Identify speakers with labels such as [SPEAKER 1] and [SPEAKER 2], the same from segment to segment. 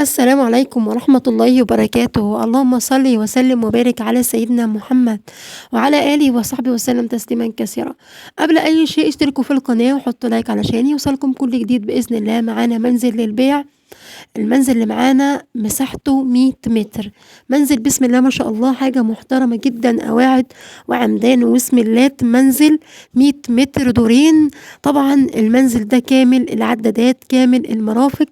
[SPEAKER 1] السلام عليكم ورحمة الله وبركاته. اللهم صل وسلم وبارك على سيدنا محمد وعلى آله وصحبه وسلم تسليما كثيرا. قبل أي شيء اشتركوا في القناة وحطوا لايك علشان يوصلكم كل جديد بإذن الله. معانا منزل للبيع. المنزل اللي معانا مساحته 100 متر. منزل بسم الله ما شاء الله حاجة محترمة جدا، قواعد وعمدان وسملات. منزل 100 متر دورين. طبعا المنزل ده كامل العدادات، كامل المرافق،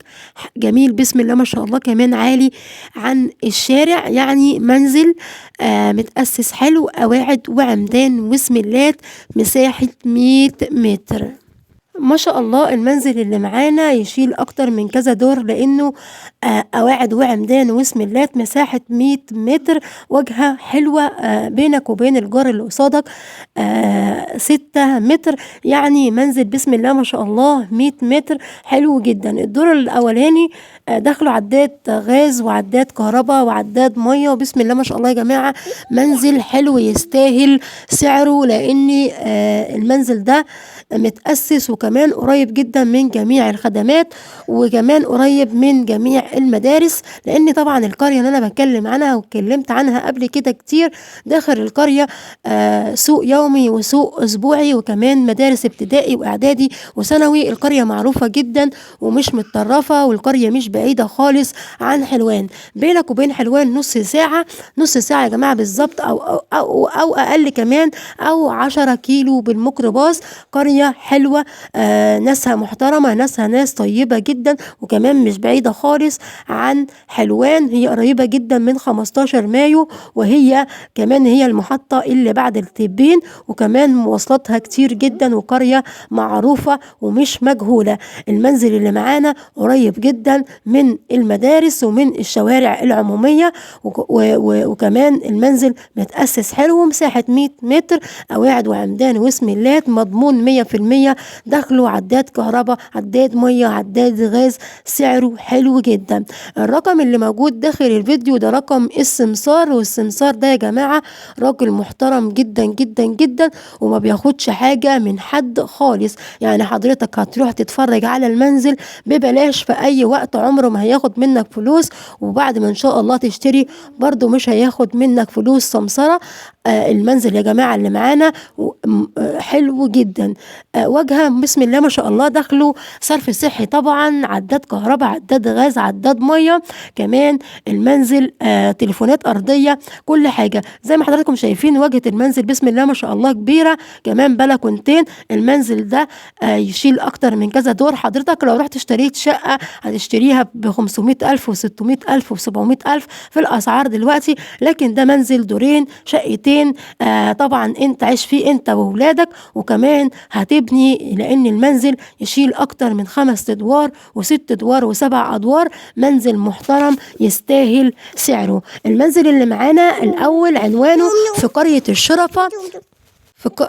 [SPEAKER 1] جميل بسم الله ما شاء الله، كمان عالي عن الشارع. يعني منزل متأسس حلو، قواعد وعمدان وسملات، مساحة 100 متر ما شاء الله. المنزل اللي معانا يشيل اكتر من كذا دور، لانه قواعد وعمدان وسملات، مساحة 100 متر، واجهة حلوة بينك وبين الجار اللي قصادك 6 متر. يعني منزل بسم الله ما شاء الله 100 متر، حلو جدا. الدور الاولاني داخله عداد غاز وعداد كهرباء وعداد ميه، وبسم الله ما شاء الله يا جماعة منزل حلو يستاهل سعره، لان المنزل ده متأسس وكمان قريب جدا من جميع الخدمات، وكمان قريب من جميع المدارس. لان طبعا القرية اللي انا بتكلم عنها واتكلمت عنها قبل كده كتير، داخل القرية سوق يومي وسوق اسبوعي، وكمان مدارس ابتدائي واعدادي وثانوي. القرية معروفة جدا ومش متطرفة، والقرية مش بعيدة خالص عن حلوان. بينك وبين حلوان نص ساعة، نص ساعة يا جماعة بالظبط، أو اقل كمان، او 10 كيلو بالميكروباص. قرية حلوة، ناسها محترمة، ناس طيبة جدا، وكمان مش بعيدة خالص عن حلوان. هي قريبة جدا من 15 مايو، وهي كمان هي المحطة اللي بعد التبين، وكمان مواصلاتها كتير جدا، وقرية معروفة ومش مجهولة. المنزل اللي معانا قريب جدا من المدارس ومن الشوارع العمومية، وكمان المنزل متأسس حلو، مساحة 100 متر، قواعد وعمدان وسملات، مضمون 100%. دخله عداد كهرباء، عداد ميه، عداد غاز، سعره حلو جدا. الرقم اللي موجود داخل الفيديو ده رقم السمسار، والسمسار ده يا جماعة راجل محترم جدا جدا جدا، وما بياخدش حاجة من حد خالص. يعني حضرتك هتروح تتفرج على المنزل ببلاش في اي وقت، عمره ما هياخد منك فلوس، وبعد ما ان شاء الله تشتري برضو مش هياخد منك فلوس سمسرة. المنزل يا جماعة اللي معانا حلو جدا، واجهة بسم الله ما شاء الله، دخله صرف صحي طبعا، عداد كهرباء، عداد غاز، عداد ميه، كمان المنزل تليفونات ارضيه، كل حاجه زي ما حضراتكم شايفين. واجهه المنزل بسم الله ما شاء الله كبيره، كمان بلكونتين. المنزل ده يشيل اكتر من كذا دور. حضرتك لو رحت اشتريت شقه هتشتريها ب 500,000 و600,000 و700,000 في الاسعار دلوقتي، لكن ده منزل دورين شقتين. طبعا انت عايش فيه انت واولادك، وكمان هتبني، لان المنزل يشيل اكتر من 5 ادوار و6 ادوار و7 ادوار. منزل محترم يستاهل سعره. المنزل اللي معانا الاول عنوانه في قرية الشرفة،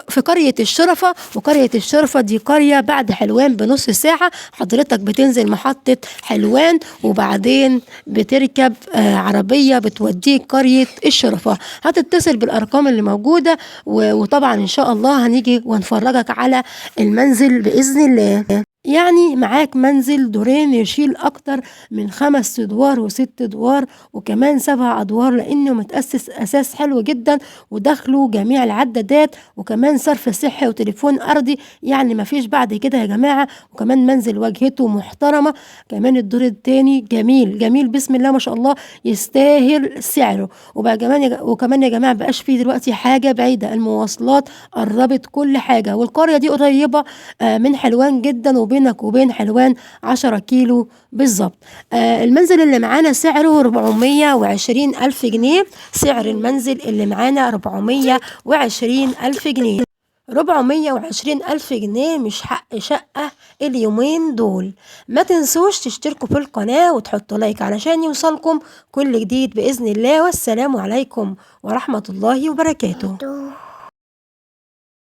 [SPEAKER 1] في قرية الشرفة. وقرية الشرفة دي قرية بعد حلوان بنص ساعة. حضرتك بتنزل محطة حلوان، وبعدين بتركب عربية بتوديك قرية الشرفة. هتتصل بالأرقام اللي موجودة، وطبعا إن شاء الله هنيجي ونفرجك على المنزل بإذن الله. يعني معاك منزل دورين يشيل اكتر من 5 ادوار و6 ادوار وكمان 7 ادوار، لانه متأسس اساس حلو جدا، ودخله جميع العدادات، وكمان صرف صحي وتليفون ارضي. يعني مفيش بعد كده يا جماعة. وكمان منزل واجهته محترمة، كمان الدور التاني جميل جميل بسم الله ما شاء الله، يستاهل سعره. وكمان يا جماعة بقاش فيه دلوقتي حاجة بعيدة، المواصلات قربت كل حاجة، والقرية دي قريبة من حلوان جدا، بينك وبين حلوان 10 كيلو بالظبط. المنزل اللي معانا سعره 420,000 جنيه. سعر المنزل اللي معانا 420,000 جنيه. 420,000 جنيه مش حق شقة اليومين دول. ما تنسوش تشتركوا في القناة وتحطوا لايك علشان يوصلكم كل جديد بإذن الله. والسلام عليكم ورحمة الله وبركاته.